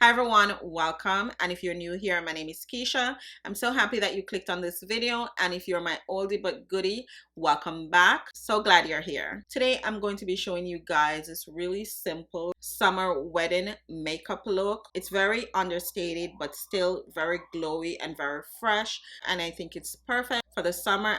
Hi everyone, welcome. And if you're new here, my name is Keisha. I'm so happy that you clicked on this video. And if you're my oldie but goodie, welcome back. So glad you're here. Today, I'm going to be showing you guys this really simple summer wedding makeup look. It's very understated, but still very glowy and very fresh. And I think it's perfect for the summer.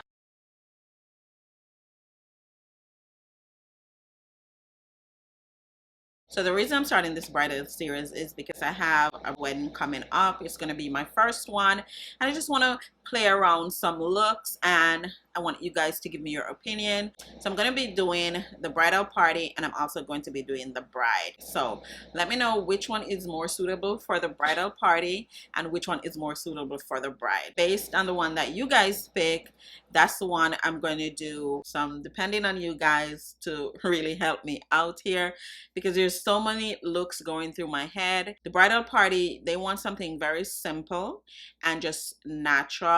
So the reason I'm starting this bridal series is because I have a wedding coming up. It's going to be my first one, and I just want to play around some looks, and I want you guys to give me your opinion. So I'm going to be doing the bridal party, and I'm also going to be doing the bride. So let me know which one is more suitable for the bridal party and which one is more suitable for the bride. Based on the one that you guys pick, that's the one I'm going to do some depending on you guys to really help me out here, because there's so many looks going through my head. The bridal party, they want something very simple and just natural.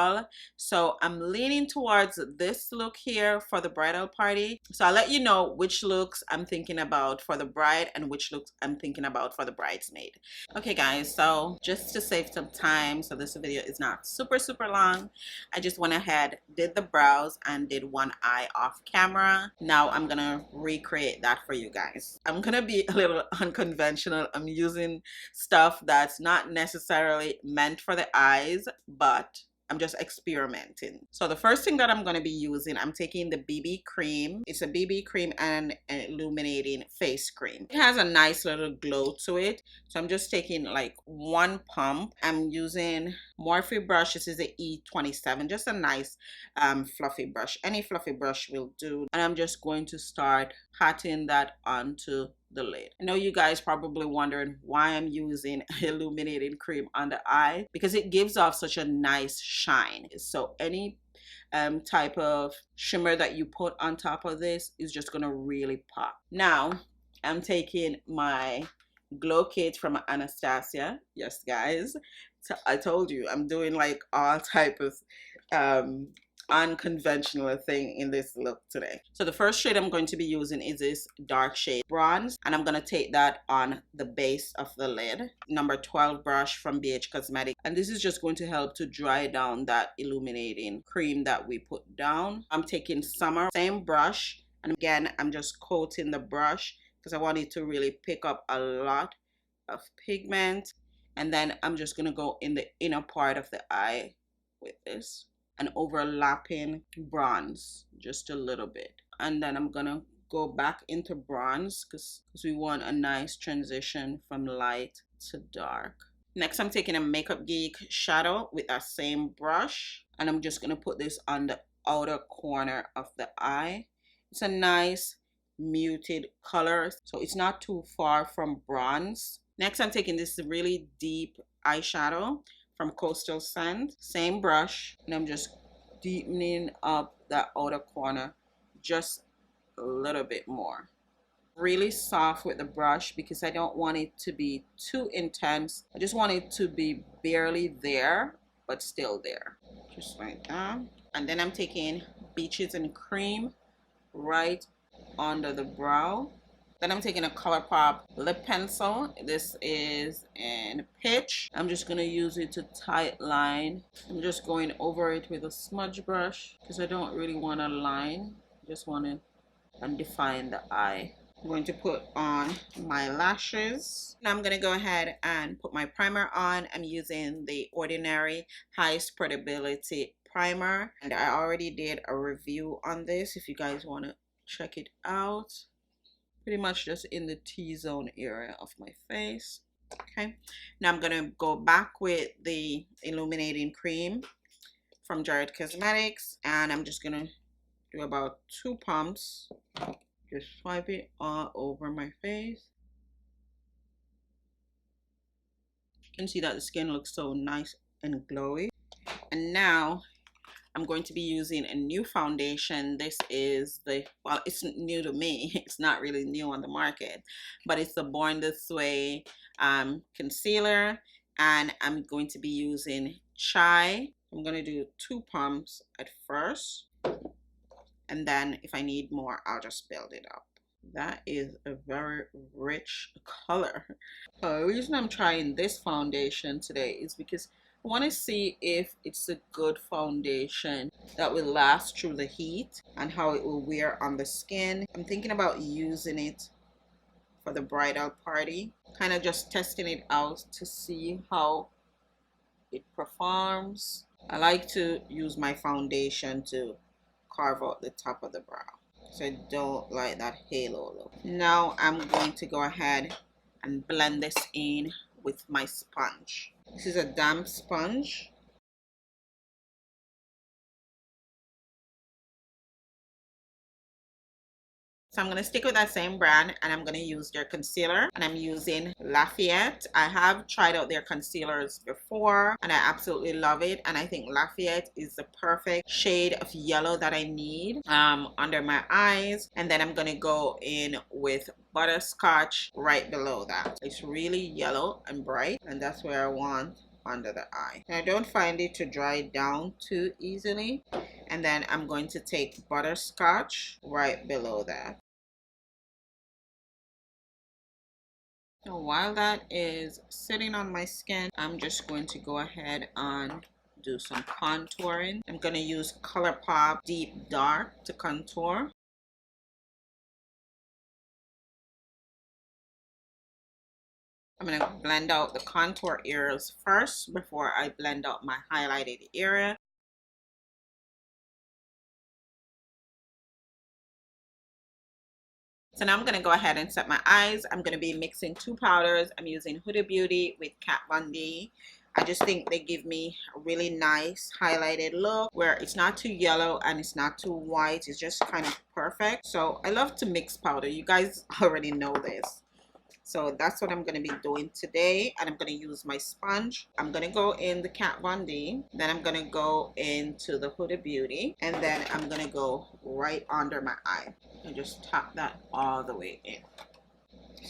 So I'm leaning towards this look here for the bridal party. So I'll let you know which looks I'm thinking about for the bride and which looks I'm thinking about for the bridesmaid. Okay guys, so just to save some time, so this video is not super long, I just went ahead, did the brows and did one eye off camera. Now I'm gonna recreate that for you guys. I'm gonna be a little unconventional. I'm using stuff that's not necessarily meant for the eyes, but I'm just experimenting. So the first thing that I'm going to be using, I'm taking the BB cream. It's a BB cream and an illuminating face cream. It has a nice little glow to it. So I'm just taking like one pump. I'm using Morphe brush. This is the E27, just a nice fluffy brush. Any fluffy brush will do. And I'm just going to start patting that onto the lid. I know you guys probably wondering why I'm using illuminating cream on the eye, because it gives off such a nice shine. So any type of shimmer that you put on top of this is just gonna really pop. Now I'm taking my glow kit from Anastasia. Yes guys, so I told you I'm doing like all type of unconventional thing in this look today. So the first shade I'm going to be using is this dark shade bronze, and I'm going to take that on the base of the lid. Number 12 brush from BH Cosmetics, and this is just going to help to dry down that illuminating cream that we put down. I'm taking Summer, same brush, and again I'm just coating the brush because I want it to really pick up a lot of pigment. And then I'm just going to go in the inner part of the eye with this and overlapping bronze just a little bit. And then I'm gonna go back into bronze because we want a nice transition from light to dark. Next, I'm taking a Makeup Geek shadow with that same brush, and I'm just gonna put this on the outer corner of the eye. It's a nice muted color, so it's not too far from bronze. Next, I'm taking this really deep eyeshadow from Coastal Sand, same brush, and I'm just deepening up that outer corner just a little bit more. Really soft with the brush because I don't want it to be too intense. I just want it to be barely there, but still there. Just like that. And then I'm taking Beaches and Cream right under the brow. Then I'm taking a ColourPop lip pencil. This is in Pitch. I'm just going to use it to tight line. I'm just going over it with a smudge brush because I don't really want a line. I just want to define the eye. I'm going to put on my lashes. Now I'm going to go ahead and put my primer on. I'm using the Ordinary High Spreadability Primer. And I already did a review on this if you guys want to check it out. Pretty much just in the T-zone area of my face. Okay, now I'm gonna go back with the illuminating cream from Jared Cosmetics, and I'm just gonna do about 2 pumps. Just swipe it all over my face. You can see that the skin looks so nice and glowy. And now I'm going to be using a new foundation. This is the, well, it's new to me. It's not really new on the market, but it's the Born This Way concealer. And I'm going to be using Chai. I'm going to do 2 pumps at first. And then if I need more, I'll just build it up. That is a very rich color. The reason I'm trying this foundation today is because I want to see if it's a good foundation that will last through the heat and how it will wear on the skin. I'm thinking about using it for the bridal party, kind of just testing it out to see how it performs. I like to use my foundation to carve out the top of the brow, so I don't like that halo look. Now I'm going to go ahead and blend this in with my sponge. This is a damp sponge. So I'm going to stick with that same brand, and I'm going to use their concealer, and I'm using Lafayette. I have tried out their concealers before and I absolutely love it, and I think Lafayette is the perfect shade of yellow that I need under my eyes. And then I'm going to go in with Butterscotch right below that. It's really yellow and bright, and that's where I want under the eye. I don't find it to dry down too easily. And then I'm going to take Butterscotch right below that. So while that is sitting on my skin, I'm just going to go ahead and do some contouring. I'm going to use ColourPop Deep Dark to contour. I'm going to blend out the contour areas first before I blend out my highlighted area. So now I'm going to go ahead and set my eyes. I'm going to be mixing two powders. I'm using Huda Beauty with Kat Von D. I just think they give me a really nice highlighted look where it's not too yellow and it's not too white. It's just kind of perfect. So I love to mix powder. You guys already know this. So that's what I'm going to be doing today, and I'm going to use my sponge. I'm going to go in the Kat Von D, then I'm going to go into the Huda Beauty, and then I'm going to go right under my eye and just tap that all the way in.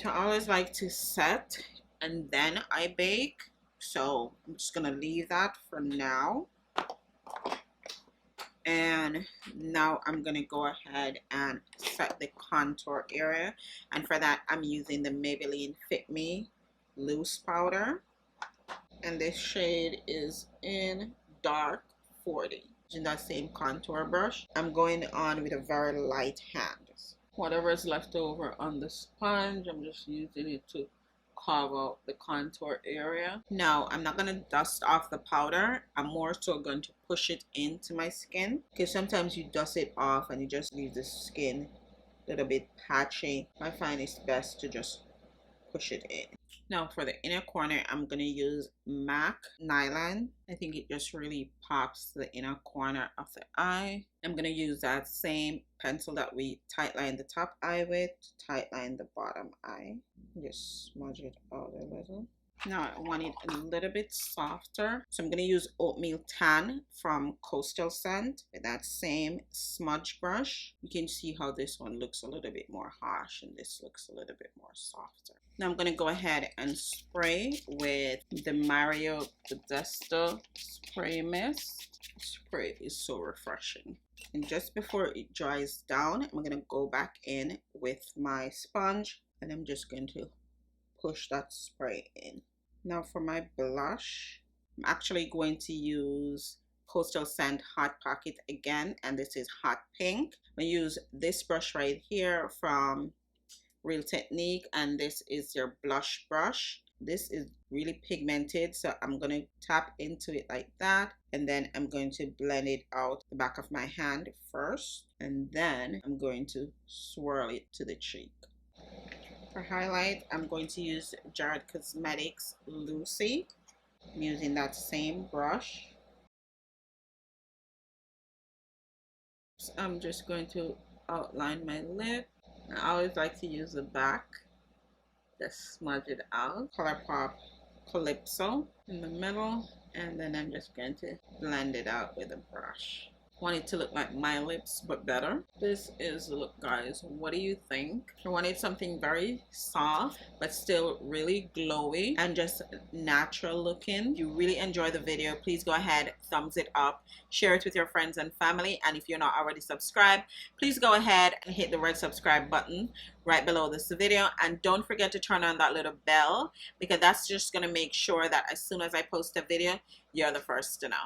So I always like to set and then I bake, so I'm just going to leave that for now. And now I'm going to go ahead and set the contour area, and for that I'm using the Maybelline Fit Me loose powder, and this shade is in dark 40. Using that same contour brush, I'm going on with a very light hand. Whatever is left over on the sponge, I'm just using it to carve out the contour area. Now I'm not going to dust off the powder. I'm more so going to push it into my skin, because sometimes you dust it off and you just leave the skin a little bit patchy. I find it's best to just push it in. Now for the inner corner, I'm going to use MAC Nylon. I think it just really pops the inner corner of the eye. I'm going to use that same pencil that we tightline the top eye with to tightline the bottom eye. Just smudge it out a little. Now I want it a little bit softer, so I'm going to use Oatmeal Tan from Coastal Scent with that same smudge brush. You can see how this one looks a little bit more harsh and this looks a little bit more softer. Now I'm going to go ahead and spray with the Mario Modesto Spray Mist. Spray is so refreshing. And just before it dries down, I'm going to go back in with my sponge, and I'm just going to push that spray in. Now for my blush, I'm actually going to use Coastal Scent Hot Pocket again, and this is Hot Pink. I use this brush right here from Real Technique, and this is their blush brush. This is really pigmented, so I'm going to tap into it like that, and then I'm going to blend it out the back of my hand first, and then I'm going to swirl it to the cheek. For highlight, I'm going to use Jared Cosmetics Lucy. I'm using that same brush. So I'm just going to outline my lip. I always like to use the back. Just smudge it out. ColourPop Calypso in the middle, and then I'm just going to blend it out with a brush. Want it to look like my lips but better. This is the look, guys. What do you think? I wanted something very soft but still really glowy and just natural looking. If you really enjoy the video, please go ahead, thumbs it up, share it with your friends and family, and if you're not already subscribed, please go ahead and hit the red subscribe button right below this video, and don't forget to turn on that little bell, because that's just going to make sure that as soon as I post a video, you're the first to know.